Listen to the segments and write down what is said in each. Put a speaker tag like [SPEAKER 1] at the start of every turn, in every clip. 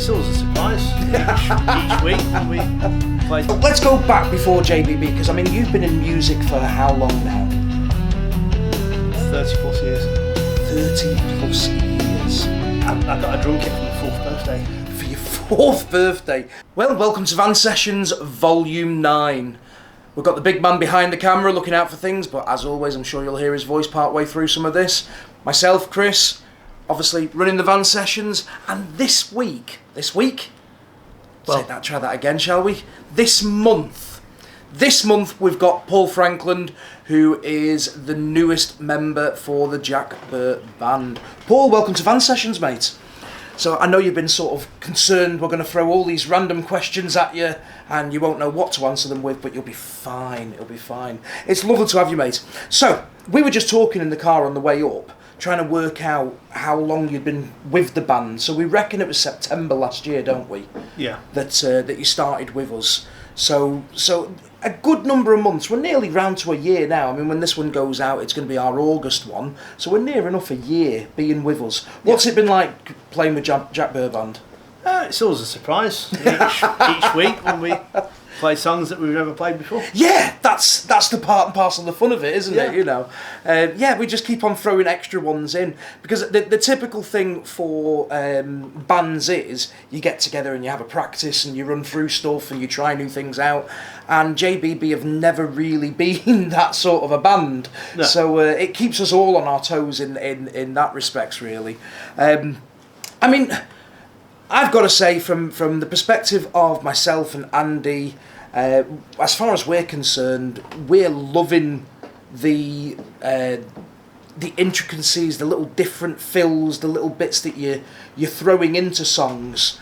[SPEAKER 1] It's always a surprise each week when we play.
[SPEAKER 2] Let's go back before JBB, because I mean you've been in music for how long now?
[SPEAKER 1] 30 plus years.
[SPEAKER 2] 30 plus years.
[SPEAKER 1] I got a drum kit for my 4th birthday.
[SPEAKER 2] For your 4th birthday. Well, welcome to Van Sessions Volume 9. We've got the big man behind the camera looking out for things, but as always I'm sure you'll hear his voice part way through some of this. Myself, Chris, obviously running the Van Sessions, and this week, try that again, shall we? This month we've got Paul Frankland, who is the newest member for the Burr Band. Paul, welcome to Van Sessions, mate. So I know you've been sort of concerned we're going to throw all these random questions at you and you won't know what to answer them with, but you'll be fine, it'll be fine. It's lovely to have you, mate. So, we were just talking in the car on the way up, trying to work out how long you'd been with the band. So we reckon it was September last year, don't we?
[SPEAKER 1] Yeah.
[SPEAKER 2] That you started with us. So a good number of months. We're nearly round to a year now. I mean, when this one goes out, it's going to be our August one. So we're near enough a year being with us. What's it been like playing with Jack Burr Band?
[SPEAKER 1] It's always a surprise each week when we play songs that we've never played before.
[SPEAKER 2] Yeah, that's the part and parcel of the fun of it, isn't it? You know, we just keep on throwing extra ones in, because the typical thing for bands is you get together and you have a practice and you run through stuff and you try new things out. And JBB have never really been that sort of a band, no. So it keeps us all on our toes in that respects, really. I mean, I've got to say, from the perspective of myself and Andy, as far as we're concerned, we're loving the intricacies, the little different fills, the little bits that you're throwing into songs,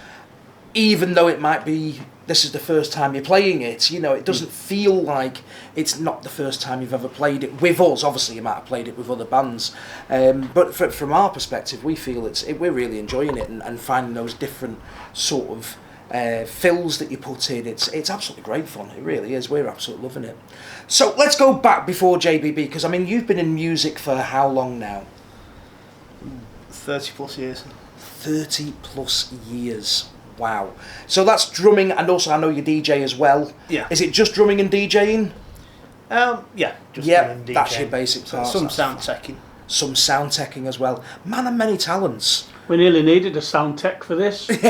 [SPEAKER 2] even though it might be this is the first time you're playing it. You know, it doesn't feel like it's not the first time you've ever played it with us. Obviously, you might have played it with other bands, but from our perspective, we feel we're really enjoying it and finding those different sort of fills that you put in. It's absolutely great fun. It really is. We're absolutely loving it. So let's go back before JBB, because I mean you've been in music for how long now?
[SPEAKER 1] 30 plus years.
[SPEAKER 2] 30 plus years. Wow. So that's drumming, and also I know you DJ as well.
[SPEAKER 1] Yeah.
[SPEAKER 2] Is it just drumming and DJing?
[SPEAKER 1] Yeah. Just drumming and DJing.
[SPEAKER 2] That's your basic part.
[SPEAKER 1] Some sound teching.
[SPEAKER 2] Some sound teching as well. Man of many talents.
[SPEAKER 3] We nearly needed a sound tech for this. It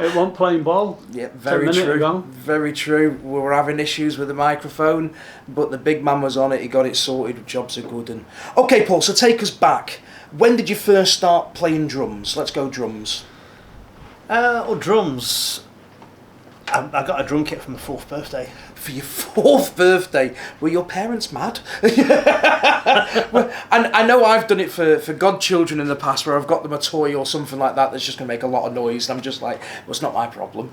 [SPEAKER 3] wasn't playing ball.
[SPEAKER 2] Yeah, very true.
[SPEAKER 3] Ago.
[SPEAKER 2] Very true. We were having issues with the microphone, but the big man was on it. He got it sorted. Jobs are good. And okay, Paul. So take us back. When did you first start playing drums? Let's go drums.
[SPEAKER 1] Drums. I got a drum kit for my 4th birthday.
[SPEAKER 2] For your 4th birthday? Were your parents mad? Well, and I know I've done it for godchildren in the past, where I've got them a toy or something like that that's just going to make a lot of noise, and I'm just like, well, it's not my problem.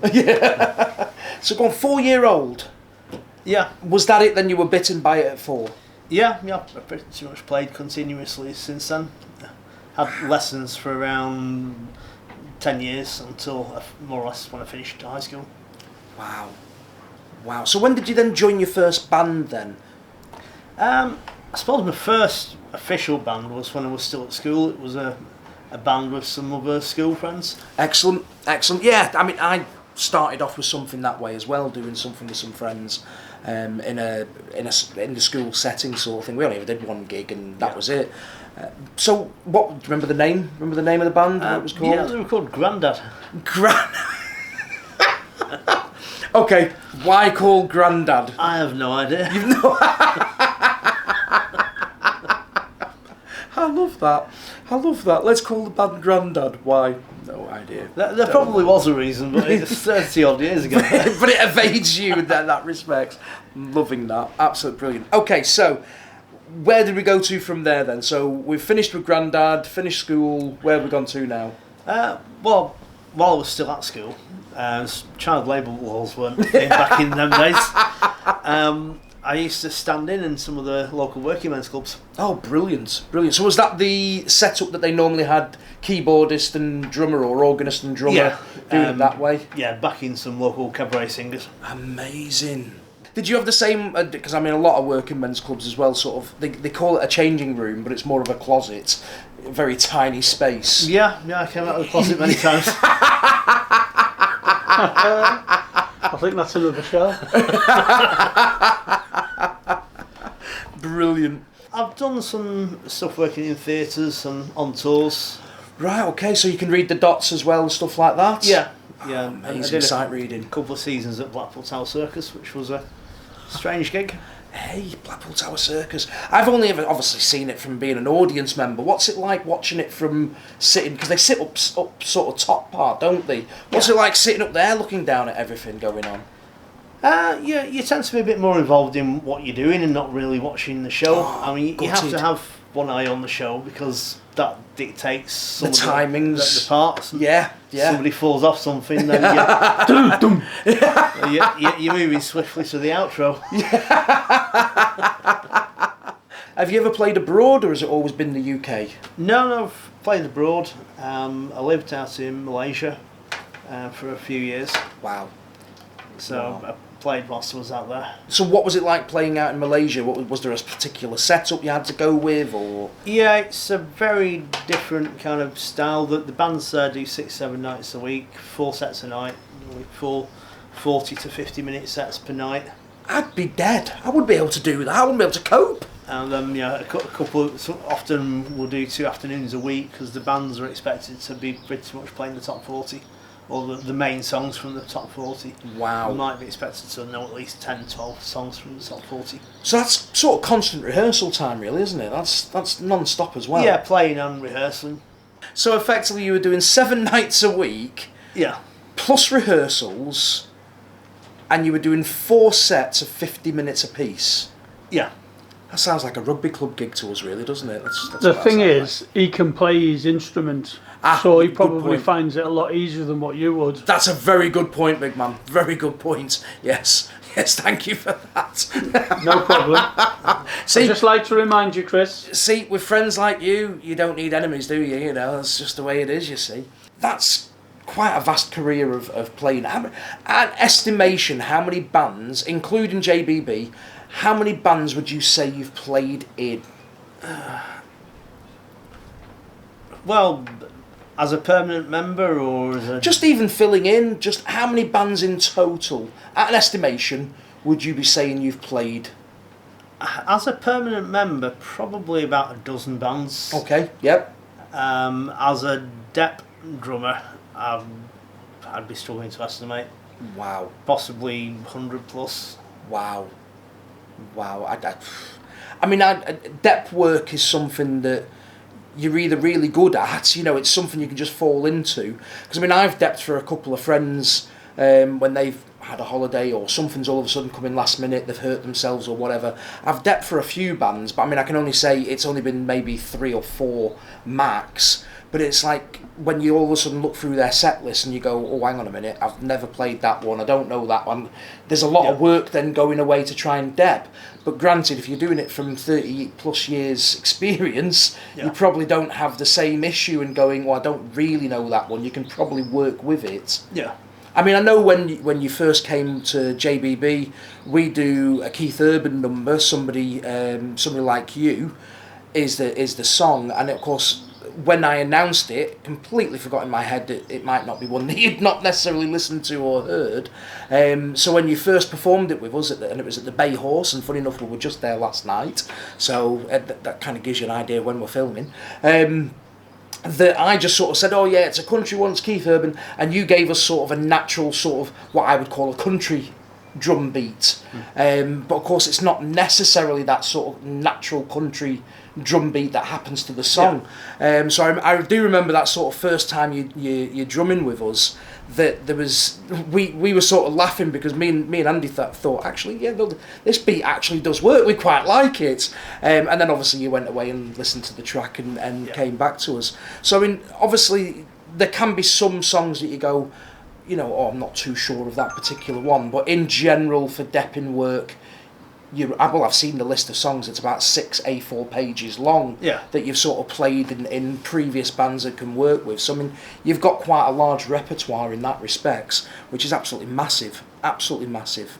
[SPEAKER 2] So go on, 4-year-old?
[SPEAKER 1] Yeah.
[SPEAKER 2] Was that it then? You were bitten by it at 4?
[SPEAKER 1] Yeah, I've pretty much played continuously since then. Had lessons for around 10 years until more or less when I finished high school.
[SPEAKER 2] Wow. So when did you then join your first band then?
[SPEAKER 1] I suppose my first official band was when I was still at school. It was a band with some other school friends.
[SPEAKER 2] Excellent. Yeah, I mean, I started off with something that way as well, doing something with some friends in the school setting sort of thing. We only ever did one gig and that was it. So, what? Do you remember the name? Remember the name of the band? What it was called?
[SPEAKER 1] Yeah, they were called Grandad.
[SPEAKER 2] Okay, why called Grandad?
[SPEAKER 1] I have no idea.
[SPEAKER 2] You've no. I love that. Let's call the band Grandad. Why? No idea.
[SPEAKER 1] There probably was a reason, but it's 30 odd years ago.
[SPEAKER 2] But it evades you in that respect. Loving that. Absolutely brilliant. Okay, so where did we go to from there then? So we've finished with Grandad, finished school. Where have we gone to now?
[SPEAKER 1] Well, while I was still at school, child labour laws weren't in back in them days. I used to stand in some of the local working men's clubs. Oh, brilliant. So was that the setup that they normally had, keyboardist and drummer, or organist and drummer, doing it that way? Yeah, backing some local cabaret singers. Amazing. Did you have the same, because I mean a lot of working men's clubs as well, sort of, they call it a changing room, but it's more of a closet, a very tiny space. Yeah, I came out of the closet many times.
[SPEAKER 3] I think that's another show.
[SPEAKER 2] Brilliant.
[SPEAKER 1] I've done some stuff working in theatres and on tours.
[SPEAKER 2] Right, okay, so you can read the dots as well and stuff like that?
[SPEAKER 1] Yeah. Yeah,
[SPEAKER 2] Amazing sight reading.
[SPEAKER 1] A couple of seasons at Blackpool Tower Circus, which was a strange gig.
[SPEAKER 2] Hey, Blackpool Tower Circus. I've only ever obviously seen it from being an audience member. What's it like watching it from sitting, because they sit up sort of top part, don't they? What's it like sitting up there looking down at everything going on?
[SPEAKER 1] Yeah, you tend to be a bit more involved in what you're doing and not really watching the show. I mean, you have to have one eye on the show because that dictates some
[SPEAKER 2] The
[SPEAKER 1] of
[SPEAKER 2] timings.
[SPEAKER 1] the parts.
[SPEAKER 2] Yeah.
[SPEAKER 1] Somebody falls off something, then you're moving swiftly to the outro.
[SPEAKER 2] Have you ever played abroad, or has it always been the UK?
[SPEAKER 1] No, I've played abroad. I lived out in Malaysia for a few years.
[SPEAKER 2] Wow.
[SPEAKER 1] So I played whilst I was out there.
[SPEAKER 2] So what was it like playing out in Malaysia? Was there a particular setup you had to go with, or?
[SPEAKER 1] Yeah, it's a very different kind of style. The bands there do 6-7 nights a week, 4 sets a night, 40 to 50 minute sets per night.
[SPEAKER 2] I'd be dead. I wouldn't be able to do that. I wouldn't be able to cope.
[SPEAKER 1] And a couple. Often we'll do 2 afternoons a week because the bands are expected to be pretty much playing the top 40. Or the main songs from the top 40.
[SPEAKER 2] Wow.
[SPEAKER 1] We might be expected to know at least 10, 12 songs from the top 40.
[SPEAKER 2] So that's sort of constant rehearsal time, really, isn't it? That's non-stop as well.
[SPEAKER 1] Yeah, playing and rehearsing.
[SPEAKER 2] So effectively you were doing 7 nights a week,
[SPEAKER 1] Yeah.
[SPEAKER 2] plus rehearsals, and you were doing 4 sets of 50 minutes apiece.
[SPEAKER 1] Yeah.
[SPEAKER 2] That sounds like a rugby club gig to us, really, doesn't it? That's
[SPEAKER 3] The
[SPEAKER 2] what that
[SPEAKER 3] thing
[SPEAKER 2] sounds
[SPEAKER 3] is,
[SPEAKER 2] like.
[SPEAKER 3] he can play his instrument,
[SPEAKER 2] Ah,
[SPEAKER 3] so he
[SPEAKER 2] good
[SPEAKER 3] probably
[SPEAKER 2] point.
[SPEAKER 3] finds it a lot easier than what you would.
[SPEAKER 2] That's a very good point, big man. Very good point. Yes, thank you for that.
[SPEAKER 3] No problem.
[SPEAKER 2] See,
[SPEAKER 3] I'd just like to remind you, Chris.
[SPEAKER 2] See, with friends like you, you don't need enemies, do you? You know, that's just the way it is, you see. That's quite a vast career of playing. An estimation, how many bands, including JBB, how many bands would you say you've played in?
[SPEAKER 1] Well, as a permanent member or as a...
[SPEAKER 2] Just even filling in, just how many bands in total, at an estimation, would you be saying you've played?
[SPEAKER 1] As a permanent member, probably about a dozen bands.
[SPEAKER 2] Okay, yep.
[SPEAKER 1] As a dep drummer, I'd be struggling to estimate.
[SPEAKER 2] Wow.
[SPEAKER 1] Possibly 100 plus.
[SPEAKER 2] Wow. I mean, depth work is something that you're either really good at, you know, it's something you can just fall into. Because, I mean, I've depped for a couple of friends when they've had a holiday or something's all of a sudden come in last minute, they've hurt themselves or whatever. I've depped for a few bands, but I mean, I can only say it's only been maybe 3 or 4 max. But it's like when you all of a sudden look through their set list and you go, oh, hang on a minute, I've never played that one, I don't know that one. There's a lot of work then going away to try and dep. But granted, if you're doing it from 30 plus years experience, you probably don't have the same issue and going, well, I don't really know that one. You can probably work with it.
[SPEAKER 1] Yeah.
[SPEAKER 2] I mean, I know when you first came to JBB, we do a Keith Urban number, somebody like you, is the song, and of course, when I announced it, completely forgot in my head that it might not be one that you'd not necessarily listened to or heard. So when you first performed it with us, and it was at the Bay Horse, and funny enough, we were just there last night, so that kind of gives you an idea when we're filming. That I just sort of said, oh yeah, it's a country one, it's Keith Urban, and you gave us sort of a natural sort of what I would call a country drum beat. But of course it's not necessarily that sort of natural country drum beat that happens to the song. So I do remember that sort of first time you're drumming with us, that there was we were sort of laughing because me and Andy thought actually, yeah, this beat actually does work, we quite like it. And then obviously you went away and listened to the track and came back to us. So I mean, obviously there can be some songs that you go, you know, oh, I'm not too sure of that particular one, but in general for depping work, I've seen the list of songs, it's about 6 A4 pages long that you've sort of played in previous bands that can work with. So I mean, you've got quite a large repertoire in that respects, which is absolutely massive, absolutely massive.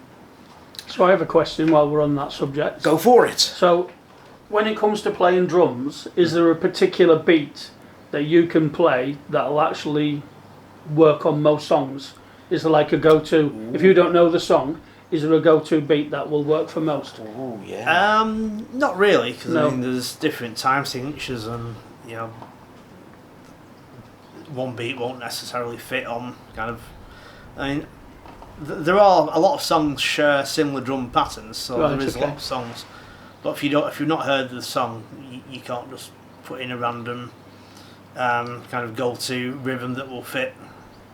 [SPEAKER 3] So I have a question while we're on that subject.
[SPEAKER 2] Go for it.
[SPEAKER 3] So when it comes to playing drums, is there a particular beat that you can play that'll actually work on most songs? Is there like a go-to? If you don't know the song, is there a go-to beat that will work for most?
[SPEAKER 2] Oh yeah.
[SPEAKER 1] Not really, because
[SPEAKER 3] No.
[SPEAKER 1] I mean, there's different time signatures, and one beat won't necessarily fit on kind of. I mean, there are a lot of songs share similar drum patterns, so
[SPEAKER 3] Right,
[SPEAKER 1] there is a
[SPEAKER 3] okay.
[SPEAKER 1] lot of songs. But if you've not heard the song, you can't just put in a random kind of go-to rhythm that will fit.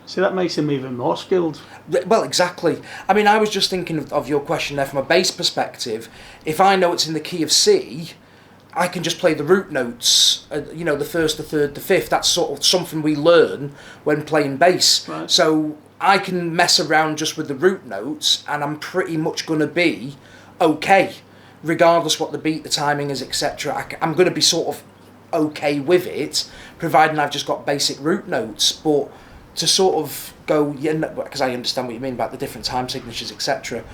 [SPEAKER 3] See, that makes him even more skilled.
[SPEAKER 2] Well, exactly. I mean, I was just thinking of your question there from a bass perspective. If I know it's in the key of C, I can just play the root notes, the first, the third, the fifth. That's sort of something we learn when playing bass.
[SPEAKER 3] Right.
[SPEAKER 2] So I can mess around just with the root notes, and I'm pretty much going to be okay, regardless what the beat, the timing is, etc. I'm going to be sort of okay with it, providing I've just got basic root notes. But to sort of go, because I understand what you mean about the different time signatures, etc.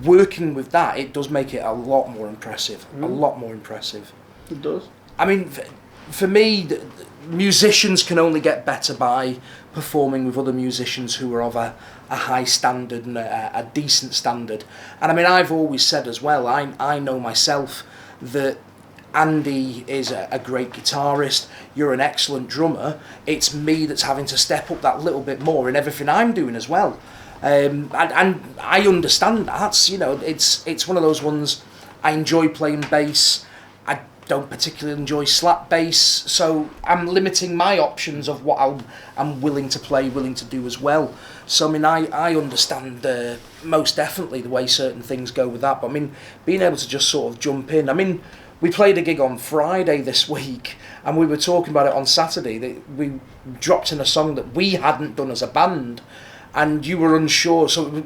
[SPEAKER 2] Working with that, it does make it a lot more impressive. A lot more impressive.
[SPEAKER 3] It does.
[SPEAKER 2] I mean, for me, musicians can only get better by performing with other musicians who are of a high standard and a decent standard. And I mean, I've always said as well, I know myself that Andy is a great guitarist, you're an excellent drummer, it's me that's having to step up that little bit more in everything I'm doing as well. And I understand that, it's one of those ones. I enjoy playing bass, I don't particularly enjoy slap bass, so I'm limiting my options of what I'm willing to play, willing to do as well. So I mean, I understand most definitely the way certain things go with that, but I mean, being able to just sort of jump in, I mean, we played a gig on Friday this week, and we were talking about it on Saturday, that we dropped in a song that we hadn't done as a band, and you were unsure, so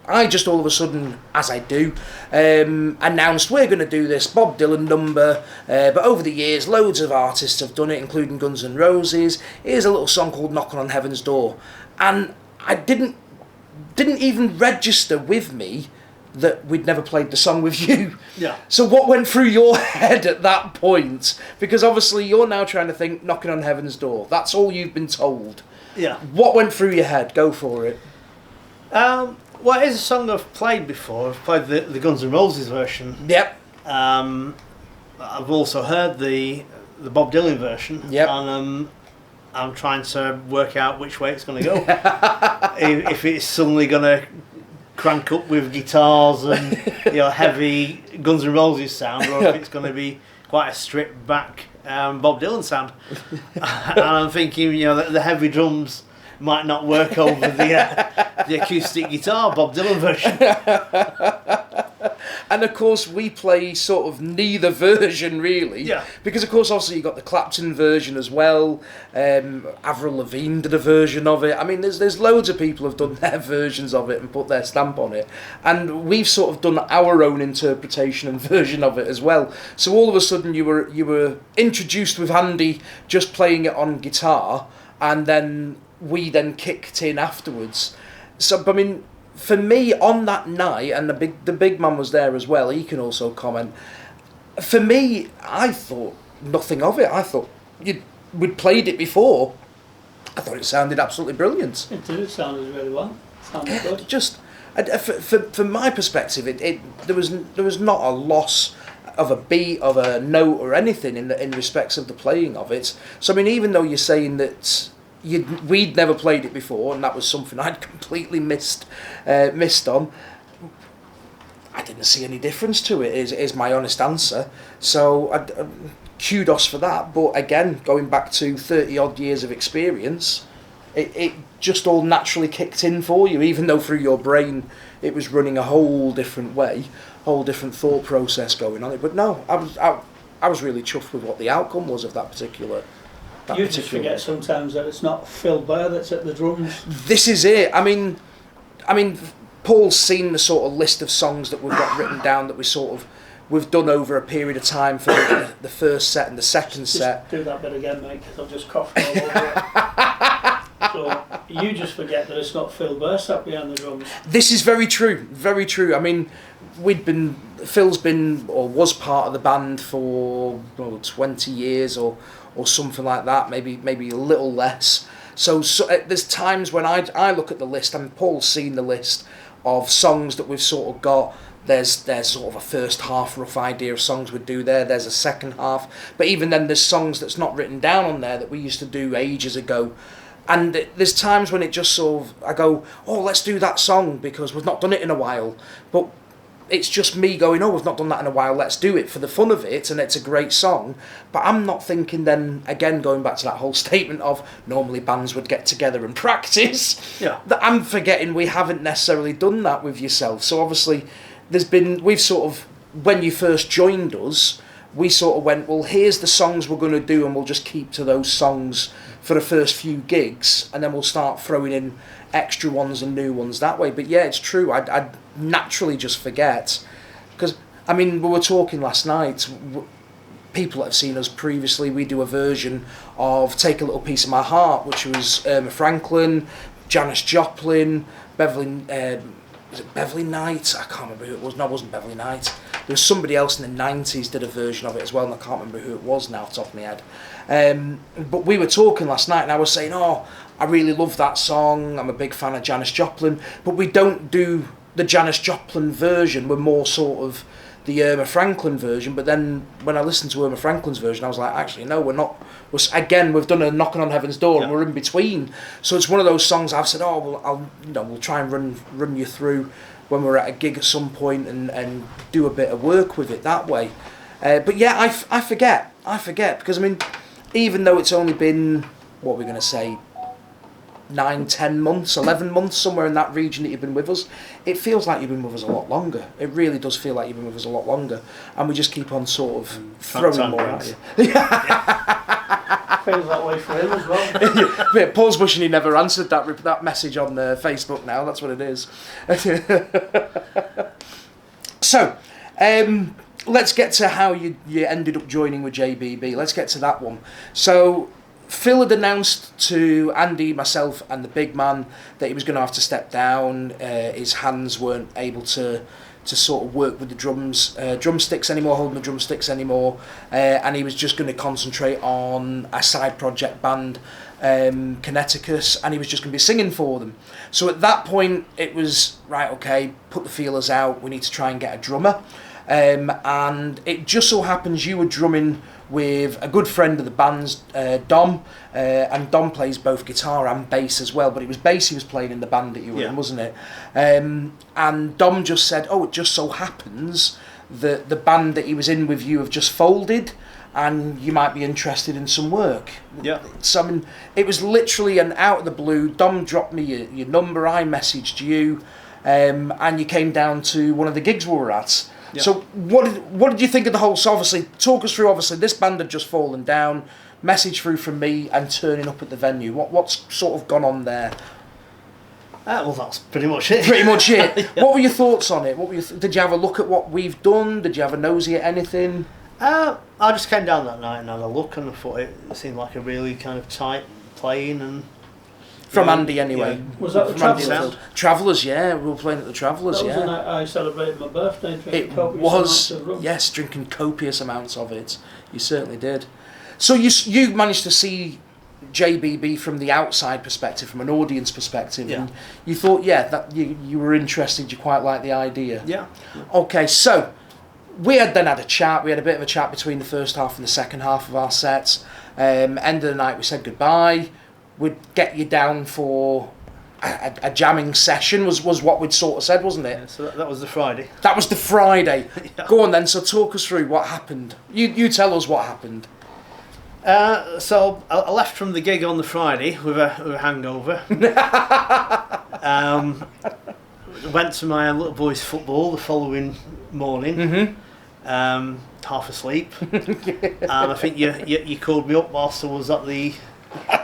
[SPEAKER 2] I just all of a sudden, as I do, announced we're going to do this Bob Dylan number, but over the years loads of artists have done it, including Guns N' Roses. Here's a little song called Knocking on Heaven's Door, and I didn't even register with me that we'd never played the song with you.
[SPEAKER 1] Yeah.
[SPEAKER 2] So what went through your head at that point? Because obviously you're now trying to think Knocking on Heaven's Door. That's all you've been told.
[SPEAKER 1] Yeah.
[SPEAKER 2] What went through your head? Go for it.
[SPEAKER 1] Well, it is a song I've played before. I've played the Guns N' Roses version.
[SPEAKER 2] Yep.
[SPEAKER 1] I've also heard the Bob Dylan version.
[SPEAKER 2] Yep.
[SPEAKER 1] And I'm trying to work out which way it's going to go. if it's suddenly going to crank up with guitars and heavy Guns N' Roses sound, or if it's going to be quite a stripped back Bob Dylan sound. And I'm thinking, the heavy drums might not work over the acoustic guitar Bob Dylan version.
[SPEAKER 2] And of course we play sort of neither version really.
[SPEAKER 1] Yeah.
[SPEAKER 2] Because of course also you got the Clapton version as well. Avril Lavigne did a version of it. I mean there's loads of people who've done their versions of it and put their stamp on it. And we've sort of done our own interpretation and version of it as well. So all of a sudden you were introduced with Andy just playing it on guitar, and then we then kicked in afterwards. So I mean, for me on that night, and the big man was there as well, he can also comment. For me, I thought nothing of it. I thought we'd played it before. I thought it sounded absolutely brilliant.
[SPEAKER 3] It did. It sounded really well. It sounded good.
[SPEAKER 2] Just from my perspective, there was not a loss of a beat, of a note, or anything in respects of the playing of it. So I mean, even though you're saying that we'd never played it before, and that was something I'd completely missed on, I didn't see any difference to it, is my honest answer. So kudos for that. But again, going back to 30 odd years of experience, it just all naturally kicked in for you, even though through your brain it was running a whole different way, whole different thought process going on it. But no, I was really chuffed with what the outcome was of that particular.
[SPEAKER 3] You just forget sometimes that it's not Phil Burr that's at the drums.
[SPEAKER 2] This is it. I mean, Paul's seen the sort of list of songs that we've got written down that we've done over a period of time for the first set and the second set.
[SPEAKER 3] Do that bit again, mate, because I'll just cough all over it. So you just forget that it's not Phil Burr sat behind the drums.
[SPEAKER 2] This is very true. Very true. I mean, Phil's been or was part of the band for 20 years or something like that, maybe a little less. So there's times when I look at the list, and Paul's seen the list of songs that we've sort of got. There's sort of a first half rough idea of songs we'd do there. There's a second half. But even then, there's songs that's not written down on there that we used to do ages ago. And there's times when it just sort of, I go, oh, let's do that song because we've not done it in a while. But it's just me going, oh, we've not done that in a while, let's do it for the fun of it, and it's a great song. But I'm not thinking then, again, going back to that whole statement of normally bands would get together and practice, that I'm forgetting we haven't necessarily done that with yourself. So obviously, we've sort of, when you first joined us, we sort of went, well, here's the songs we're going to do, and we'll just keep to those songs for the first few gigs, and then we'll start throwing in extra ones and new ones that way. But yeah, it's true, I'd naturally just forget. Because, I mean, we were talking last night, people that have seen us previously, we do a version of Take a Little Piece of My Heart, which was Frankland, Janis Joplin, was it Beverly Knight? I can't remember who it was. No, it wasn't Beverly Knight. There was somebody else in the 90s did a version of it as well, and I can't remember who it was now off the top of my head. But we were talking last night, and I was saying, oh, I really love that song. I'm a big fan of Janis Joplin. But we don't do the Janis Joplin version. We're more sort of the Irma Franklin version. But then when I listened to Irma Franklin's version, I was like, actually, no, we're not. Again, we've done a Knocking on Heaven's Door, and we're in between. So it's one of those songs I've said, oh, well, we'll try and run you through when we're at a gig at some point and do a bit of work with it that way. But yeah, I forget because, I mean, even though it's only been, what we're going to say, 9, 10 months, 11 months, somewhere in that region that you've been with us, it feels like you've been with us a lot longer. It really does feel like you've been with us a lot longer. And we just keep on sort of throwing more at you.
[SPEAKER 3] Feels that way for him as well.
[SPEAKER 2] Yeah, Paul's wishing he never answered that message on Facebook now, that's what it is. So, let's get to how you ended up joining with JBB. Let's get to that one. So, Phil had announced to Andy, myself, and the big man that he was going to have to step down. His hands weren't able to sort of work with the drumsticks anymore, holding the drumsticks anymore, and he was just going to concentrate on a side project band, Connecticut, and he was just going to be singing for them. So at that point, it was, right, okay, put the feelers out, we need to try and get a drummer. And it just so happens you were drumming with a good friend of the band's, Dom, and Dom plays both guitar and bass as well, but it was bass he was playing in the band that you were in, wasn't it? And Dom just said, oh, it just so happens that the band that he was in with you have just folded, and you might be interested in some work.
[SPEAKER 1] Yeah.
[SPEAKER 2] So, I mean, it was literally an out of the blue. Dom dropped me your number, I messaged you, and you came down to one of the gigs we were at. Yep. So what did you think of the whole? So obviously, talk us through. Obviously, this band had just fallen down. Message through from me and turning up at the venue. What's sort of gone on there?
[SPEAKER 1] Well, that's pretty much it.
[SPEAKER 2] Pretty much it. Yeah. What were your thoughts on it? What were did you have a look at what we've done? Did you have a nosy at anything?
[SPEAKER 1] I just came down that night and had a look, and I thought it seemed like a really kind of tight playing and.
[SPEAKER 2] From Andy, anyway.
[SPEAKER 1] Yeah.
[SPEAKER 3] Was that the Travellers?
[SPEAKER 2] Travellers, yeah. We were playing at the Travellers,
[SPEAKER 3] that
[SPEAKER 2] yeah.
[SPEAKER 3] was the night I celebrated my birthday.
[SPEAKER 2] It was, yes, drinking copious amounts of it. You certainly did. So you managed to see JBB from the outside perspective, from an audience perspective, and you thought, that you were interested, you quite liked the idea.
[SPEAKER 1] Yeah.
[SPEAKER 2] Okay, so we had a chat. We had a bit of a chat between the first half and the second half of our sets. End of the night, we said goodbye. We'd get you down for a jamming session was what we'd sort of said, wasn't it?
[SPEAKER 1] Yeah, so that was the Friday.
[SPEAKER 2] That was the Friday. Yeah. Go on then, so talk us through what happened. You tell us what happened.
[SPEAKER 1] So I left from the gig on the Friday with a hangover. Went to my little boy's football the following morning. Mm-hmm. Half asleep. And I think you called me up whilst I was at the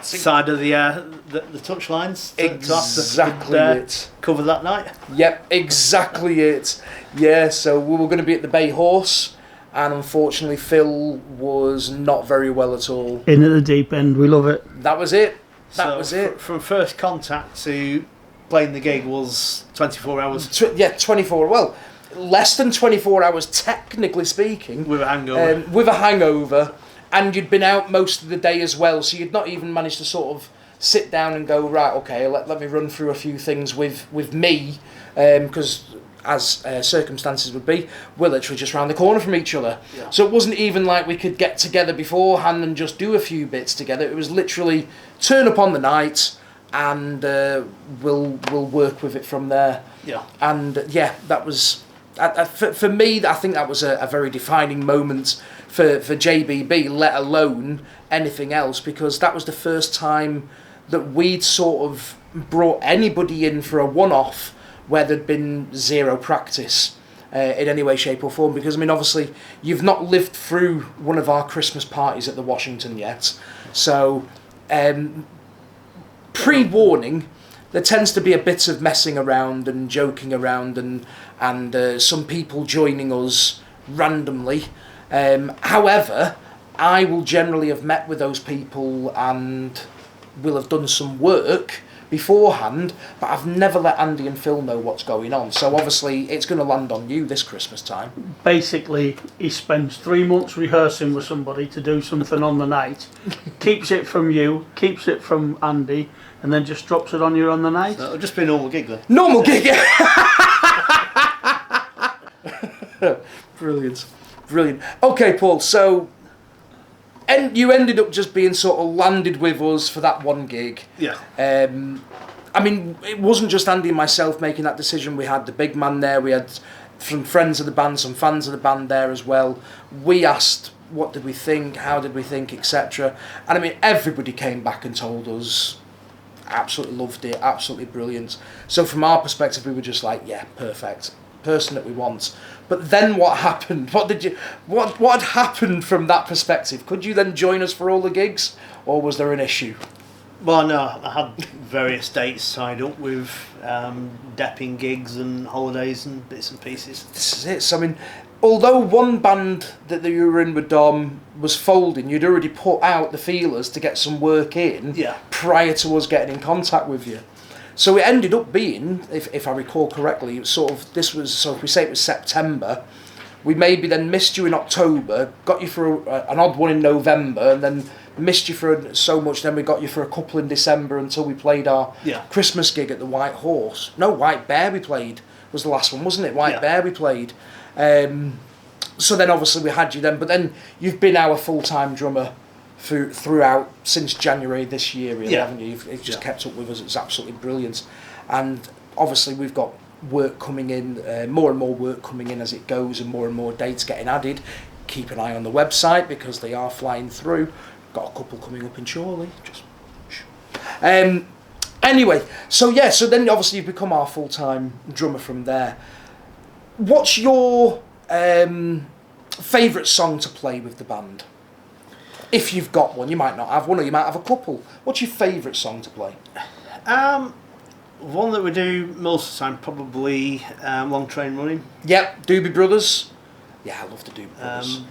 [SPEAKER 1] side of the touch lines
[SPEAKER 2] to
[SPEAKER 1] cover that night.
[SPEAKER 2] Yep, exactly it. Yeah, so we were going to be at the Bay Horse, and unfortunately Phil was not very well at all.
[SPEAKER 4] In at the deep end, we love it.
[SPEAKER 2] That was it. That was it.
[SPEAKER 1] From first contact to playing the gig was 24 hours.
[SPEAKER 2] 24. Well, less than 24 hours, technically speaking.
[SPEAKER 1] With a hangover.
[SPEAKER 2] And you'd been out most of the day as well, so you'd not even managed to sort of sit down and go, right, okay, let me run through a few things with me, because as circumstances would be, we're literally just round the corner from each other.
[SPEAKER 1] Yeah.
[SPEAKER 2] So it wasn't even like we could get together beforehand and just do a few bits together. It was literally turn up on the night and we'll work with it from there.
[SPEAKER 1] Yeah.
[SPEAKER 2] And yeah, that was, for me, I think that was a very defining moment for JBB, let alone anything else, because that was the first time that we'd sort of brought anybody in for a one-off where there'd been zero practice in any way, shape or form. Because, I mean, obviously, you've not lived through one of our Christmas parties at the Washington yet. So, pre-warning, there tends to be a bit of messing around and joking around and some people joining us randomly. However, I will generally have met with those people and will have done some work beforehand, but I've never let Andy and Phil know what's going on. So obviously it's going to land on you this Christmas time.
[SPEAKER 4] Basically, he spends 3 months rehearsing with somebody to do something on the night, keeps it from you, keeps it from Andy, and then just drops it on you on the night.
[SPEAKER 1] So it'll just be a normal gig then.
[SPEAKER 2] Normal gig! Brilliant. Okay, Paul, so you ended up just being sort of landed with us for that one gig.
[SPEAKER 1] Yeah.
[SPEAKER 2] I mean, it wasn't just Andy and myself making that decision. We had the big man there. We had some friends of the band, some fans of the band there as well. We asked, what did we think? How did we think? Etc. And I mean, everybody came back and told us, absolutely loved it, absolutely brilliant. So from our perspective, we were just like, yeah, perfect. Person that we want. But then what happened? What had happened from that perspective? Could you then join us for all the gigs, or was there an issue?
[SPEAKER 1] Well, no, I had various dates tied up with depping gigs and holidays and bits and pieces.
[SPEAKER 2] This is it. So, I mean, although one band that you were in with Dom was folding, you'd already put out the feelers to get some work in prior to us getting in contact with you. So it ended up being, if I recall correctly, it was sort of, this was, so if we say it was September, we maybe then missed you in October, got you for an odd one in November, and then missed you for so much, then we got you for a couple in December until we played our Christmas gig at the White Horse. No, White Bear we played was the last one, wasn't it? White Bear we played. So then obviously we had you then, but then you've been our full-time drummer throughout since January this year, really, haven't you? You've just kept up with us. It's absolutely brilliant. And obviously we've got work coming in, more and more work coming in as it goes, and more dates getting added. Keep an eye on the website because they are flying through. Got a couple coming up in Chorley. Just anyway, so then obviously you've become our full-time drummer from there. What's your favourite song to play with the band? If you've got one, you might not have one, or you might have a couple. What's your favourite song to play?
[SPEAKER 1] One that we do most of the time, probably Long Train Running.
[SPEAKER 2] Yep, Doobie Brothers. Yeah, I love the Doobie Brothers.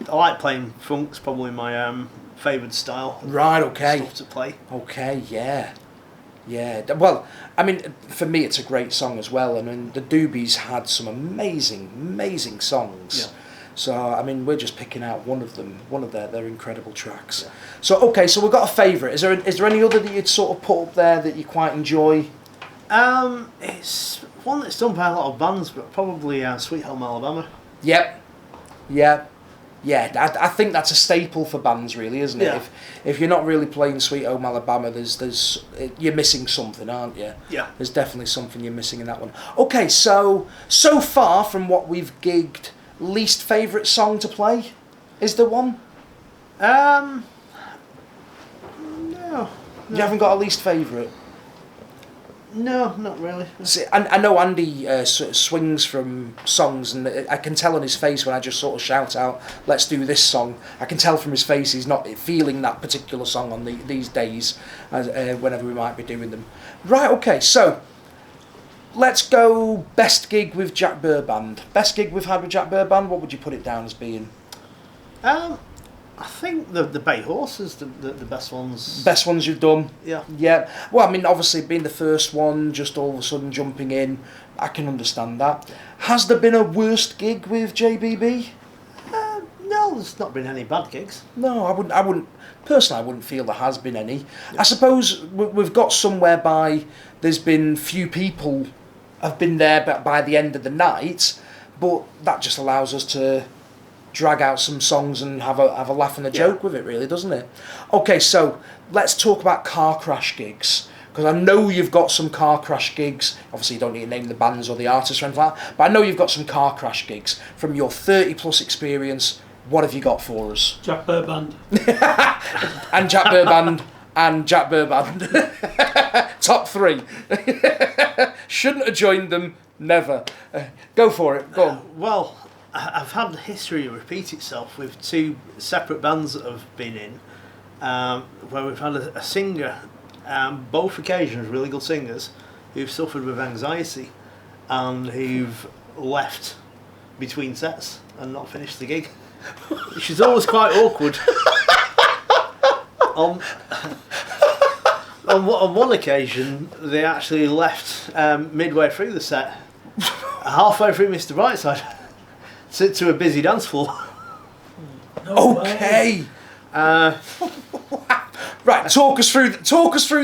[SPEAKER 1] I like playing funk's probably my favourite style.
[SPEAKER 2] Right, okay.
[SPEAKER 1] Stuff to play.
[SPEAKER 2] Okay, yeah. Well, I mean, for me, it's a great song as well. I mean, the Doobies had some amazing songs.
[SPEAKER 1] Yeah.
[SPEAKER 2] So, I mean, we're just picking out one of them, one of their incredible tracks. Yeah. So, okay, so we've got a favourite. Is there any other that you'd sort of put up there that you quite enjoy?
[SPEAKER 1] It's one that's done by a lot of bands, but probably Sweet Home Alabama.
[SPEAKER 2] Yep. Yeah. I think that's a staple for bands, really, isn't it?
[SPEAKER 1] Yeah.
[SPEAKER 2] If you're not really playing Sweet Home Alabama, you're missing something, aren't you?
[SPEAKER 1] Yeah.
[SPEAKER 2] There's definitely something you're missing in that one. Okay, so far from what we've gigged, least favourite song to play? Is there one?
[SPEAKER 1] No.
[SPEAKER 2] You haven't got a least favourite?
[SPEAKER 1] No, not really.
[SPEAKER 2] See, I know Andy sort of swings from songs, and I can tell on his face when I just sort of shout out, let's do this song. I can tell from his face he's not feeling that particular song on these days, whenever we might be doing them. Right, okay, so let's go best gig with Jack Burr Band. Best gig we've had with Jack Burr Band, what would you put it down as being?
[SPEAKER 1] I think the Bay Horse is the best ones.
[SPEAKER 2] Best ones you've done?
[SPEAKER 1] Yeah.
[SPEAKER 2] Yeah. Well, I mean, obviously being the first one, just all of a sudden jumping in, I can understand that. Has there been a worst gig with JBB?
[SPEAKER 1] No, there's not been any bad gigs.
[SPEAKER 2] No, I wouldn't. Personally, I wouldn't feel there has been any. I suppose we've got some whereby there's been few people have been there by the end of the night, but that just allows us to drag out some songs and have a laugh and a joke with it, really, doesn't it? Okay, so let's talk about car crash gigs. Because I know you've got some car crash gigs. Obviously, you don't need to name the bands or the artists or anything like that. But I know you've got some car crash gigs. From your 30-plus experience, what have you got for us?
[SPEAKER 3] Jack Burr Band.
[SPEAKER 2] And Jack Burr Band. And Jack Burr Band. Top 3. Shouldn't have joined them. Never. Go for it. Go on.
[SPEAKER 1] Well, I've had history repeat itself with 2 separate bands that have been in, where we've had a singer, both occasions really good singers, who've suffered with anxiety and who've left between sets and not finished the gig. Which is always quite awkward. On one occasion, they actually left midway through the set, halfway through Mr. Brightside, to a busy dance floor.
[SPEAKER 3] No
[SPEAKER 2] Okay. Right, talk us through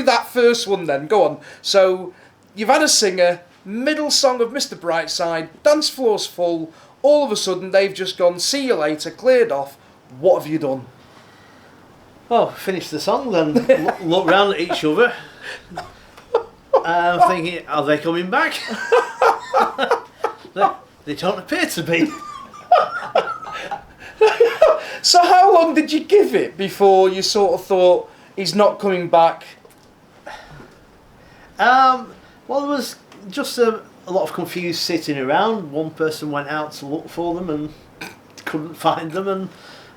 [SPEAKER 2] that first one then. Go on. So you've had a singer, middle song of Mr. Brightside, dance floor's full. All of a sudden, they've just gone, see you later, cleared off. What have you done?
[SPEAKER 1] Well, finished the song, then look round at each other, thinking, are they coming back? They don't appear to be.
[SPEAKER 2] So how long did you give it before you sort of thought, he's not coming back?
[SPEAKER 1] Well, there was just a lot of confused sitting around. One person went out to look for them and couldn't find them,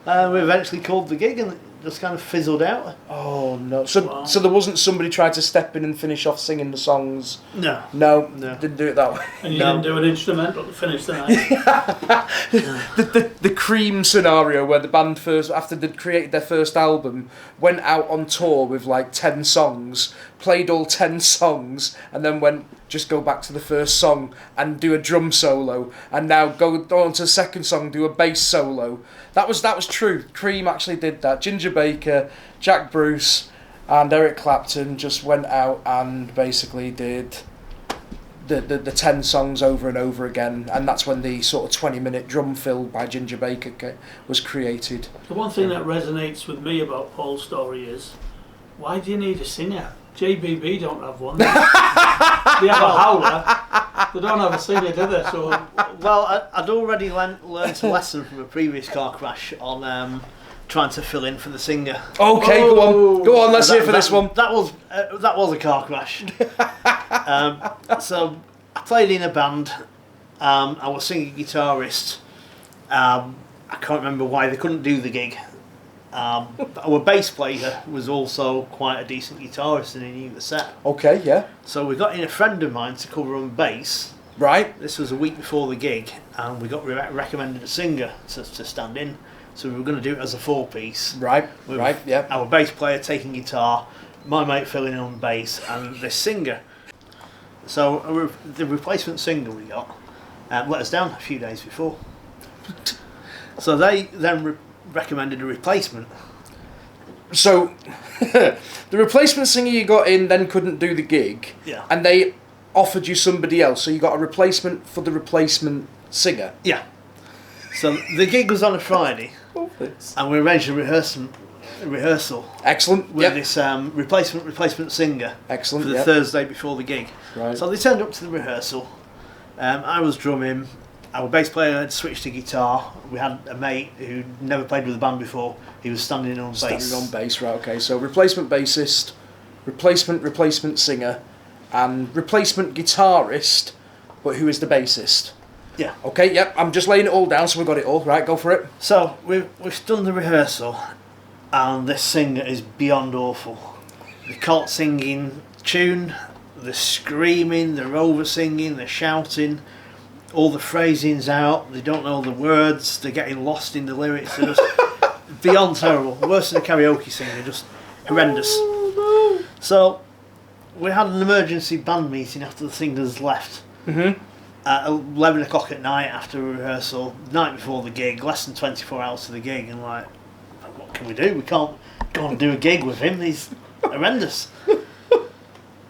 [SPEAKER 1] and we eventually called the gig and it just kind of fizzled out.
[SPEAKER 2] Oh no! So there wasn't somebody tried to step in and finish off singing the songs.
[SPEAKER 1] No,
[SPEAKER 2] Didn't do it that way.
[SPEAKER 3] And you didn't do an instrumental to finish the night.
[SPEAKER 2] The Cream scenario where the band first, after they'd created their first album, went out on tour with like 10 songs, played all 10 songs, and then went, just go back to the first song and do a drum solo, and now go on to the second song, do a bass solo. That was true. Cream actually did that. Ginger Baker, Jack Bruce, and Eric Clapton just went out and basically did the 10 songs over and over again, and that's when the sort of 20-minute drum fill by Ginger Baker was created.
[SPEAKER 3] The one thing that resonates with me about Paul's story is, why do you need a singer? JBB don't have one. They have a howler. They don't have a singer, do they? So,
[SPEAKER 1] well, I'd already learnt a lesson from a previous car crash on trying to fill in for the singer.
[SPEAKER 2] Okay, go on. Let's hear for this one.
[SPEAKER 1] That was a car crash. So I played in a band. I was singing guitarist. I can't remember why they couldn't do the gig. Our bass player was also quite a decent guitarist and he knew the set.
[SPEAKER 2] Okay, yeah.
[SPEAKER 1] So we got in a friend of mine to cover on bass.
[SPEAKER 2] Right.
[SPEAKER 1] This was a week before the gig, and we got recommended a singer to stand in. So we were going to do it as a 4-piece.
[SPEAKER 2] Right, yeah.
[SPEAKER 1] Our bass player taking guitar, my mate filling in on bass, and this singer. So the replacement singer we got let us down a few days before. So they then recommended a replacement.
[SPEAKER 2] So the replacement singer you got in then couldn't do the gig,
[SPEAKER 1] Yeah.
[SPEAKER 2] and they offered you somebody else, so you got a replacement for the replacement singer.
[SPEAKER 1] Yeah. So the gig was on a Friday, and we arranged a rehearsal
[SPEAKER 2] Excellent.
[SPEAKER 1] with
[SPEAKER 2] Yep.
[SPEAKER 1] this replacement singer
[SPEAKER 2] Excellent.
[SPEAKER 1] for the
[SPEAKER 2] Yep.
[SPEAKER 1] Thursday before the gig.
[SPEAKER 2] Right.
[SPEAKER 1] So they turned up to the rehearsal. I was drumming. Our bass player had switched to guitar. We had a mate who never played with the band before. He was standing in on bass.
[SPEAKER 2] Standing on bass, right? Okay. So replacement bassist, replacement singer, and replacement guitarist. But who is the bassist?
[SPEAKER 1] Yeah.
[SPEAKER 2] Okay. Yep. I'm just laying it all down, so we got it all right. Go for it.
[SPEAKER 1] So we've done the rehearsal, and this singer is beyond awful. They can't sing in tune. They're screaming. They're over singing. They're shouting. All the phrasing's out. They don't know the words. They're getting lost in the lyrics. They're just beyond terrible. Worse than a karaoke singer. Just horrendous.
[SPEAKER 2] Oh, no.
[SPEAKER 1] So we had an emergency band meeting after the singers left.
[SPEAKER 2] Mhm.
[SPEAKER 1] at 11 o'clock at night after rehearsal, night before the gig, less than 24 hours to the gig, and like, what can we do? We can't go and do a gig with him. He's horrendous.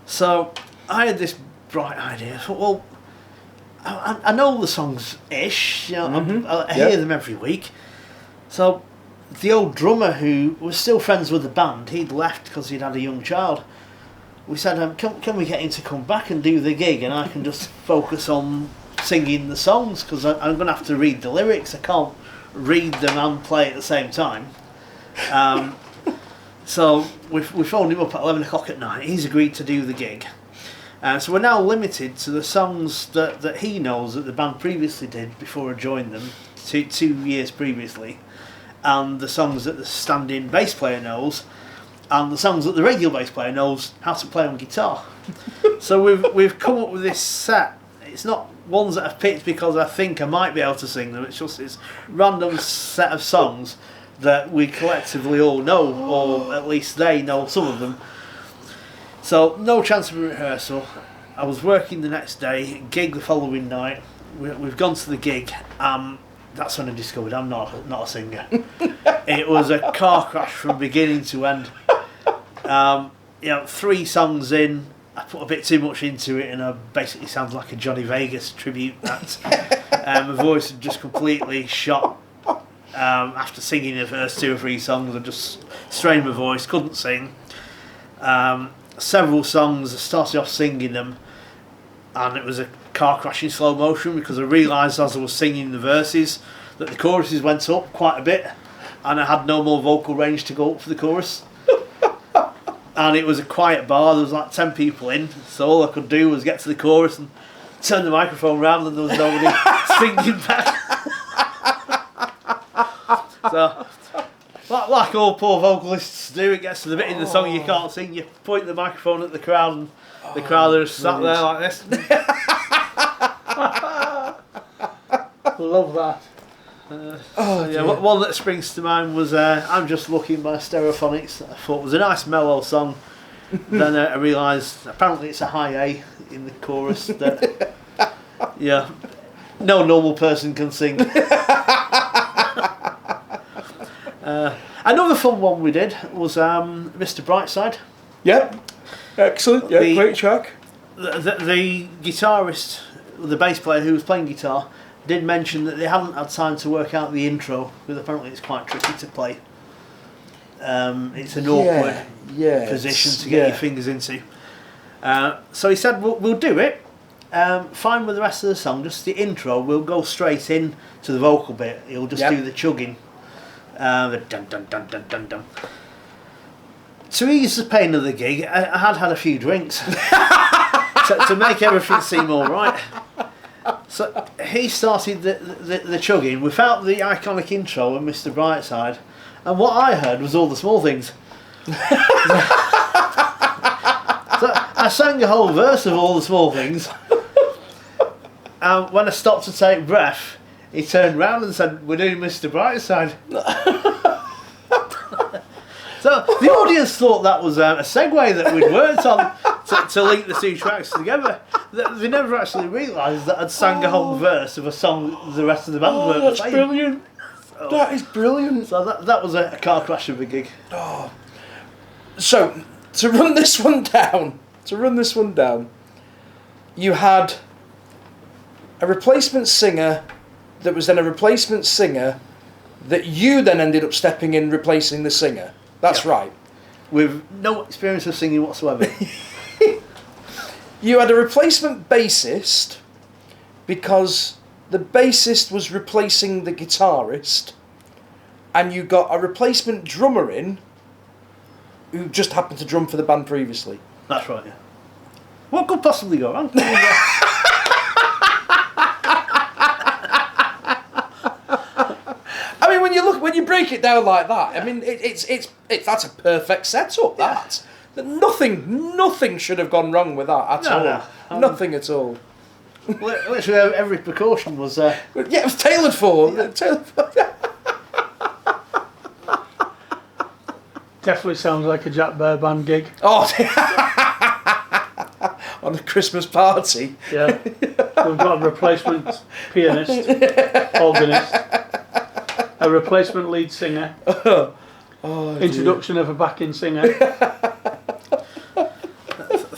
[SPEAKER 1] So I had this bright idea. I thought, well, I know the songs ish. You know, I hear them every week. So the old drummer, who was still friends with the band, he'd left because he'd had a young child. We said, can we get him to come back and do the gig, and I can just focus on singing the songs, because I'm going to have to read the lyrics. I can't read them and play at the same time. So we phoned him up at 11 o'clock at night. He's agreed to do the gig. So we're now limited to the songs that he knows that the band previously did before I joined them, 2 years previously, and the songs that the stand-in bass player knows, and the songs that the regular bass player knows how to play on guitar. So we've come up with this set. It's not ones that I've picked because I think I might be able to sing them. It's just this random set of songs that we collectively all know, or at least they know some of them. So no chance of a rehearsal. I was working the next day, gig the following night. We've gone to the gig. That's when I discovered I'm not a singer. It was a car crash from beginning to end. 3 songs in, I put a bit too much into it, and I basically sounded like a Johnny Vegas tribute act. My voice had just completely shot. After singing the first 2 or 3 songs, I just strained my voice, couldn't sing. Several songs, I started off singing them, and it was a car crash in slow motion, because I realised as I was singing the verses that the choruses went up quite a bit, and I had no more vocal range to go up for the chorus. And it was a quiet bar, there was like 10 people in, so all I could do was get to the chorus and turn the microphone round, and there was nobody singing back. So, like all poor vocalists do, it gets to the bit in the song you can't sing, you point the microphone at the crowd, and the crowd are just sat there like this.
[SPEAKER 4] Love that.
[SPEAKER 1] One that springs to mind was I'm Just Looking by Stereophonics. I thought it was a nice mellow song. Then I realised apparently it's a high A in the chorus that no normal person can sing. Another fun one we did was Mr. Brightside.
[SPEAKER 2] Yep. Excellent. Yeah, great track.
[SPEAKER 1] The guitarist, the bass player who was playing guitar, did mention that they haven't had time to work out the intro, because apparently it's quite tricky to play. It's an awkward position to get your fingers into. So he said, we'll do it. Fine with the rest of the song, just the intro, we'll go straight in to the vocal bit. He'll just do the chugging. The dun dun dun dun dun dun. To ease the pain of the gig, I had a few drinks to make everything seem all right. So he started the chugging without the iconic intro and Mr. Brightside, and what I heard was all the small things. So I sang a whole verse of all the small things, and when I stopped to take breath, he turned round and said, "We're doing Mr. Brightside." So the audience thought that was a segue that we'd worked on to link the 2 tracks together. They never actually realised that I'd sang a whole verse of a song the rest of the band weren't
[SPEAKER 2] that's
[SPEAKER 1] playing.
[SPEAKER 2] brilliant. That is brilliant.
[SPEAKER 1] So that was a car crash of a gig.
[SPEAKER 2] Oh. So, to run this one down, you had a replacement singer that was then a replacement singer that you then ended up stepping in replacing the singer. That's right.
[SPEAKER 1] With no experience of singing whatsoever.
[SPEAKER 2] You had a replacement bassist because the bassist was replacing the guitarist, and you got a replacement drummer in who just happened to drum for the band previously.
[SPEAKER 1] That's right, yeah. What could possibly go wrong?
[SPEAKER 2] I mean, when you break it down like that, I mean, it's that's a perfect setup. That nothing should have gone wrong with that at all.
[SPEAKER 1] No.
[SPEAKER 2] Nothing at all.
[SPEAKER 1] Literally every precaution was
[SPEAKER 2] Yeah, it was tailored for.
[SPEAKER 4] Definitely sounds like a Jack Burr Band gig.
[SPEAKER 2] Oh, on the Christmas party.
[SPEAKER 4] Yeah. We've got a replacement pianist, organist, a replacement lead singer, introduction of a backing singer.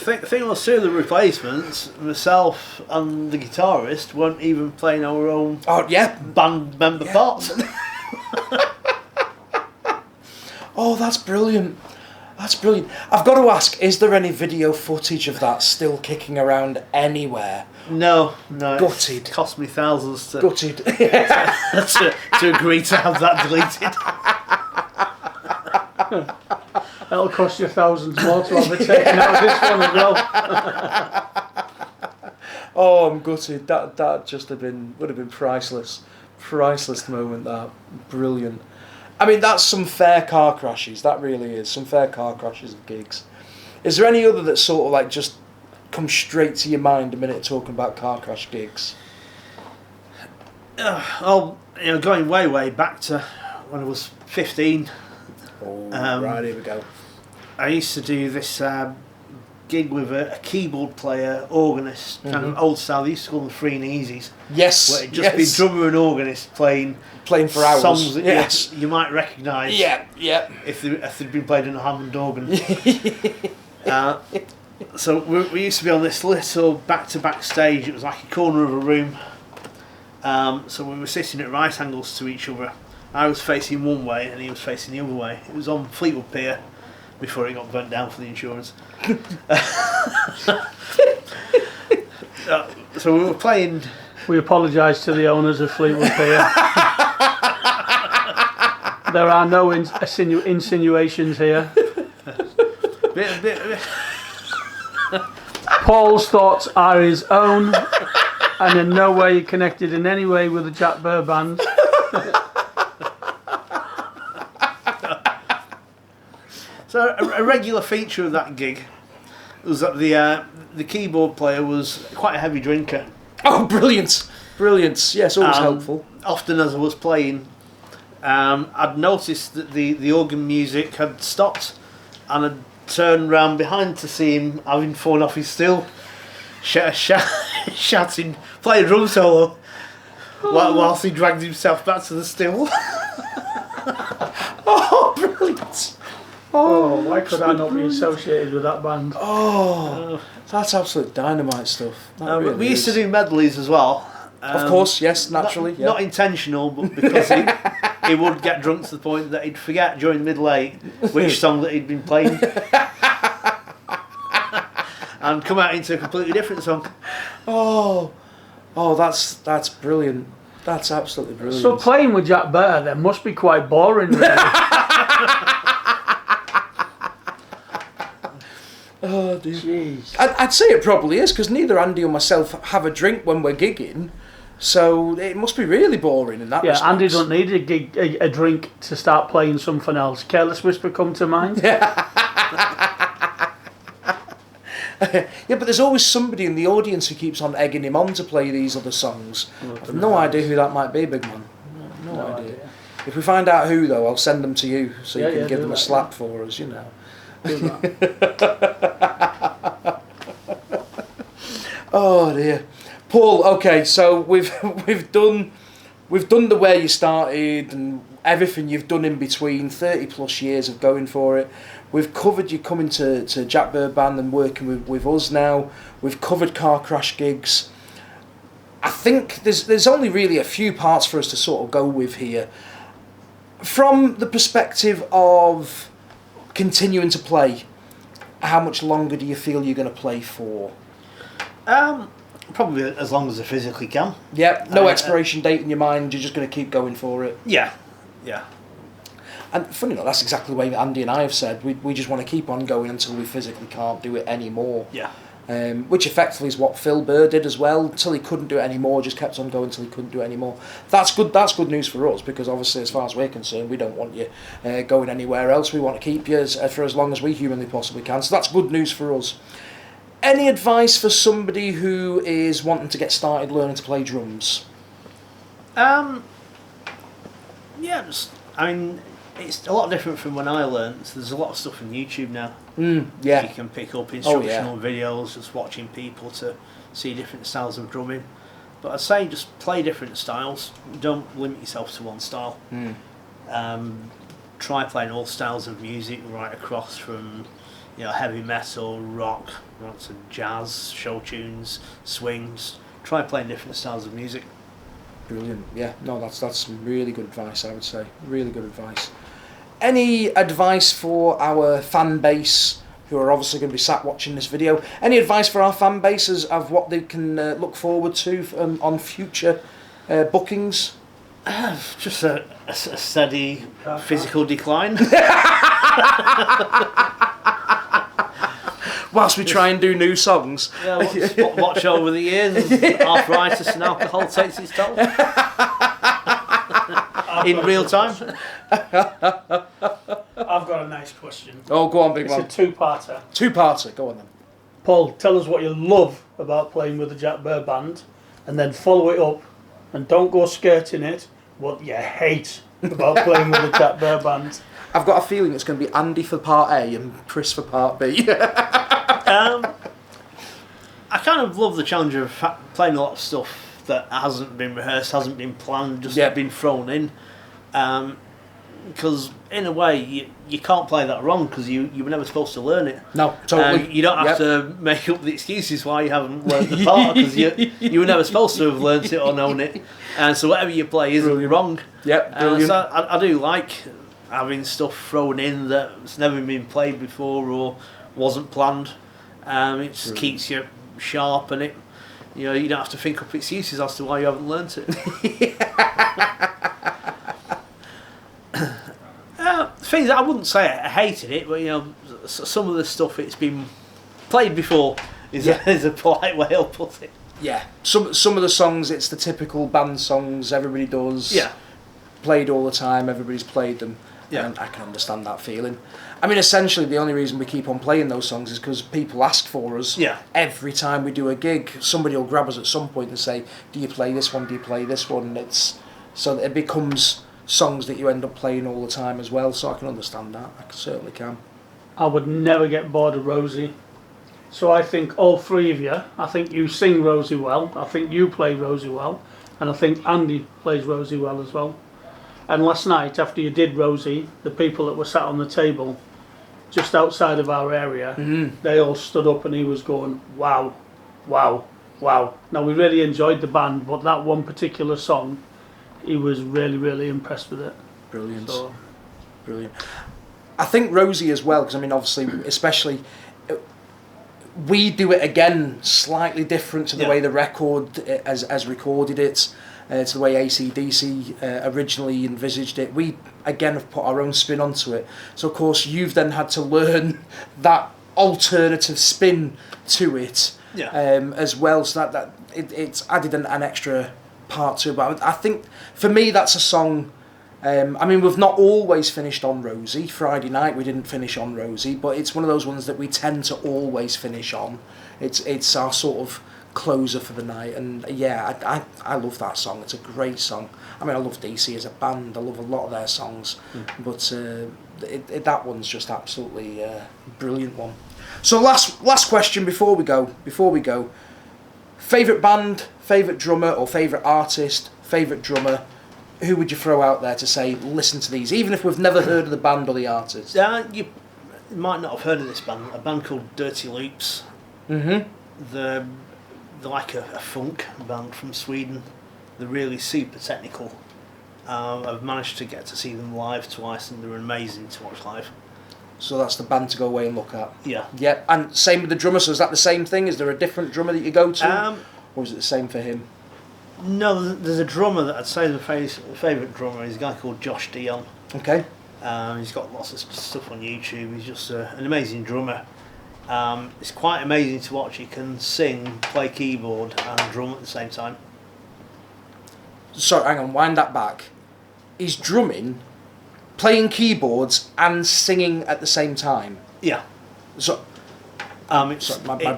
[SPEAKER 1] Thing was, two of the replacements, myself and the guitarist, weren't even playing our own band member parts.
[SPEAKER 2] Oh, that's brilliant. That's brilliant. I've got to ask, is there any video footage of that still kicking around anywhere?
[SPEAKER 1] No.
[SPEAKER 2] Gutted.
[SPEAKER 1] It cost me thousands to
[SPEAKER 2] Gutted.
[SPEAKER 1] to agree to have that deleted.
[SPEAKER 4] That'll cost you thousands more to have it taken out of this one as well.
[SPEAKER 2] Oh, I'm gutted. That just would have been priceless. Priceless moment, that. Brilliant. I mean, that's some fair car crashes. That really is. Some fair car crashes of gigs. Is there any other that sort of like just come straight to your mind the minute talking about car crash gigs?
[SPEAKER 1] Going way back to when I was 15.
[SPEAKER 2] Oh, right, here we go.
[SPEAKER 1] I used to do this gig with a keyboard player, organist, kind of old style. They used to call them free and easies.
[SPEAKER 2] Yes.
[SPEAKER 1] Where it'd just be drummer and organist playing
[SPEAKER 2] for hours.
[SPEAKER 1] Songs that you might recognise.
[SPEAKER 2] Yeah.
[SPEAKER 1] If they'd been played in a Hammond organ. So we used to be on this little back-to-back stage. It was like a corner of a room. So we were sitting at right angles to each other. I was facing one way and he was facing the other way. It was on Fleetwood Pier before it got burnt down for the insurance. So we were playing.
[SPEAKER 4] We apologise to the owners of Fleetwood Pier. There are no insinuations here. Paul's thoughts are his own and in no way connected in any way with the Jack Burr Band.
[SPEAKER 1] So a regular feature of that gig was that the keyboard player was quite a heavy drinker.
[SPEAKER 2] Oh, brilliant. Yes, always helpful.
[SPEAKER 1] Often as I was playing, I'd noticed that the organ music had stopped, and I'd turned round behind to see him having fallen off his stool, shouting, play a drum solo, whilst he dragged himself back to the stool.
[SPEAKER 2] Oh, brilliant.
[SPEAKER 4] Oh, why could I not be associated with that band?
[SPEAKER 2] Oh, that's absolute dynamite stuff. Really
[SPEAKER 1] we used to do medleys as well.
[SPEAKER 2] Of course, yes, naturally.
[SPEAKER 1] Not intentional, but because he would get drunk to the point that he'd forget during the middle eight which song that he'd been playing. And come out into a completely different song.
[SPEAKER 2] Oh, that's brilliant. That's absolutely brilliant.
[SPEAKER 4] So playing with Jack Burr then must be quite boring, really.
[SPEAKER 2] Oh dear.
[SPEAKER 4] Jeez.
[SPEAKER 2] I'd say it probably is, because neither Andy or myself have a drink when we're gigging, so it must be really boring in that respect.
[SPEAKER 4] Andy doesn't need a drink to start playing something else. Careless Whisper come to mind?
[SPEAKER 2] Yeah, but there's always somebody in the audience who keeps on egging him on to play these other songs. I've no idea who that might be, big man. No idea. If we find out who, though, I'll send them to you so you can give them a slap for us, you know. Oh dear, Paul. Okay, so we've done the where you started and everything you've done in between. 30 plus years of going for it. We've covered you coming to Jack Burr Band and working with us now. We've covered car crash gigs. I think there's only really a few parts for us to sort of go with here. From the perspective of continuing to play, how much longer do you feel you're going to play for?
[SPEAKER 1] Probably as long as I physically can.
[SPEAKER 2] Yeah, no expiration date in your mind, you're just going to keep going for it.
[SPEAKER 1] Yeah.
[SPEAKER 2] And funny enough, that's exactly the way that Andy and I have said. We just want to keep on going until we physically can't do it anymore.
[SPEAKER 1] Yeah.
[SPEAKER 2] Which effectively is what Phil Burr did as well. Until he couldn't do it anymore, just kept on going until he couldn't do it anymore. That's good news for us, because obviously, as far as we're concerned, we don't want you going anywhere else. We want to keep you for as long as we humanly possibly can. So that's good news for us. Any advice for somebody who is wanting to get started learning to play drums?
[SPEAKER 1] It's a lot different from when I learned. So there's a lot of stuff on YouTube now.
[SPEAKER 2] Yeah.
[SPEAKER 1] You can pick up instructional videos, just watching people to see different styles of drumming. But I'd say just play different styles. Don't limit yourself to one style. Try playing all styles of music right across from, you know, heavy metal, rock, to jazz, show tunes, swings. Try playing different styles of music.
[SPEAKER 2] Brilliant. Yeah. No, that's some really good advice, I would say. Really good advice. Any advice for our fan base who are obviously going to be sat watching this video? Any advice for our fan bases of what they can look forward to on future bookings?
[SPEAKER 1] Just a steady physical decline.
[SPEAKER 2] Whilst we try and do new songs.
[SPEAKER 1] Yeah, watch over the years as arthritis and alcohol takes its toll. In real time.
[SPEAKER 4] I've got a nice question.
[SPEAKER 2] Oh, go on, big
[SPEAKER 4] It's
[SPEAKER 2] one.
[SPEAKER 4] a two-parter.
[SPEAKER 2] Two-parter, go on then.
[SPEAKER 4] Paul, tell us what you love about playing with the Jack Burr Band, and then follow it up, and don't go skirting it, what you hate about playing with the Jack Burr Band.
[SPEAKER 2] I've got a feeling it's going to be Andy for part A and Chris for part B.
[SPEAKER 1] I kind of love the challenge of playing a lot of stuff that hasn't been rehearsed, hasn't been planned, just been thrown in. Because in a way, you can't play that wrong because you were never supposed to learn it.
[SPEAKER 2] No, totally.
[SPEAKER 1] You don't have to make up the excuses why you haven't learned the part because you were never supposed to have learnt it or known it. And so whatever you play isn't wrong.
[SPEAKER 2] Yep, brilliant.
[SPEAKER 1] So I do like having stuff thrown in that's never been played before or wasn't planned. It just keeps you sharp, and you don't have to think up excuses as to why you haven't learnt it. Things I wouldn't say I hated it, but some of the stuff it's been played before is a polite way I'll put it.
[SPEAKER 2] Yeah, some of the songs, it's the typical band songs everybody does.
[SPEAKER 1] Yeah.
[SPEAKER 2] Played all the time, everybody's played them.
[SPEAKER 1] Yeah.
[SPEAKER 2] And I can understand that feeling. I mean, essentially, the only reason we keep on playing those songs is because people ask for us.
[SPEAKER 1] Yeah.
[SPEAKER 2] Every time we do a gig, somebody will grab us at some point and say, "Do you play this one? Do you play this one?" And so it becomes songs that you end up playing all the time as well. So I can understand that. I certainly can.
[SPEAKER 4] I would never get bored of Rosie. So I think all three of you, I think you sing Rosie well, I think you play Rosie well, and I think Andy plays Rosie well as well. And last night, after you did Rosie, the people that were sat on the table just outside of our area, they all stood up and he was going, wow, wow, wow. Now, we really enjoyed the band, but that one particular song, he was really, really impressed with it.
[SPEAKER 2] Brilliant.
[SPEAKER 4] So,
[SPEAKER 2] Brilliant. I think Rosie as well, because I mean, obviously, especially, we do it again slightly different to the way the record has recorded it. To the way AC/DC originally envisaged it. We again have put our own spin onto it. So of course you've then had to learn that alternative spin to it as well. So that it's added an extra part to it. But I think for me that's a song. I mean, we've not always finished on Rosie. Friday night we didn't finish on Rosie, but it's one of those ones that we tend to always finish on. It's our sort of closer for the night, and I love that song. It's a great song. I mean, I love DC as a band. I love a lot of their songs, but that one's just absolutely brilliant one. So last question before we go. Favourite band, favourite drummer, or favourite artist, favourite drummer? Who would you throw out there to say, listen to these, even if we've never heard of the band or the artist?
[SPEAKER 1] You might not have heard of this band. A band called Dirty Loops. They're like a funk band from Sweden. They're really super technical. I've managed to get to see them live twice, and they're amazing to watch live.
[SPEAKER 2] So that's the band to go away and look at.
[SPEAKER 1] Yeah.
[SPEAKER 2] Yep. And same with the drummer. So is that the same thing? Is there a different drummer that you go to, or is it the same for him?
[SPEAKER 1] No, there's a drummer that I'd say the favourite drummer is a guy called Josh Dion.
[SPEAKER 2] Okay.
[SPEAKER 1] He's got lots of stuff on YouTube. He's just an amazing drummer. It's quite amazing to watch. He can sing, play keyboard and drum at the same time.
[SPEAKER 2] Sorry, hang on, wind that back. He's drumming, playing keyboards and singing at the same time.
[SPEAKER 1] Yeah.
[SPEAKER 2] So,
[SPEAKER 1] my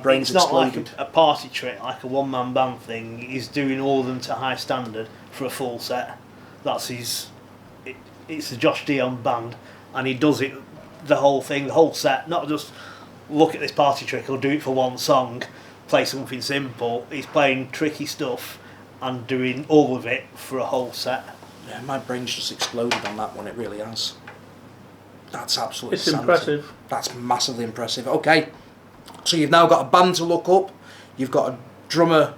[SPEAKER 2] brain's
[SPEAKER 1] it's not
[SPEAKER 2] exploded.
[SPEAKER 1] like a party trick, like a one-man band thing. He's doing all of them to high standard for a full set. That's his... It's the Josh Dion band, and he does it the whole thing, the whole set, not just look at this party trick or do it for one song, play something simple. He's playing tricky stuff and doing all of it for a whole set.
[SPEAKER 2] Yeah, my brain's just exploded on that one, it really has. That's absolutely
[SPEAKER 4] It's
[SPEAKER 2] sanity.
[SPEAKER 4] impressive.
[SPEAKER 2] That's massively impressive. Okay, so you've now got a band to look up, you've got a drummer,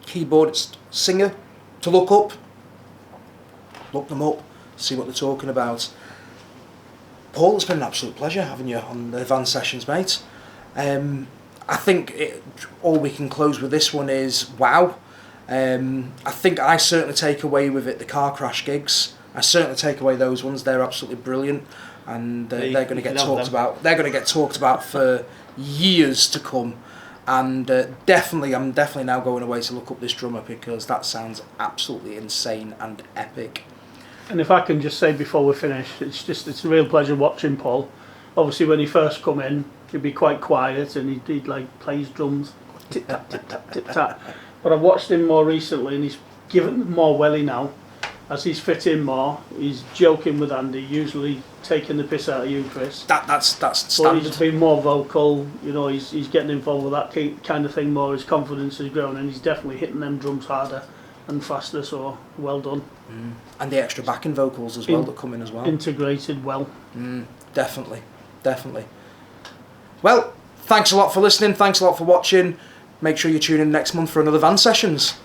[SPEAKER 2] keyboardist, singer to look up. Look them up, see what they're talking about. Paul, it's been an absolute pleasure having you on the Van Sessions, mate. I think all we can close with this one is wow. I think I certainly take away with it the car crash gigs. I certainly take away those ones. They're absolutely brilliant, and they're going to get talked about. They're going to get talked about for years to come. And I'm definitely now going away to look up this drummer because that sounds absolutely insane and epic.
[SPEAKER 4] And if I can just say before we finish, it's a real pleasure watching Paul. Obviously, when he first come in, he'd be quite quiet and he'd like play his drums, tip tap, tip tap, tip tap. But I've watched him more recently, and he's given more welly now. As he's fit in more, he's joking with Andy, usually taking the piss out of you, Chris.
[SPEAKER 2] That's
[SPEAKER 4] But
[SPEAKER 2] standard.
[SPEAKER 4] he's been more vocal, you know, he's getting involved with that kind of thing more, his confidence has grown, and he's definitely hitting them drums harder and faster, so well done.
[SPEAKER 2] And the extra backing vocals as well that come in as well.
[SPEAKER 4] Integrated well.
[SPEAKER 2] Definitely. Well, thanks a lot for listening, thanks a lot for watching. Make sure you tune in next month for another Van Sessions.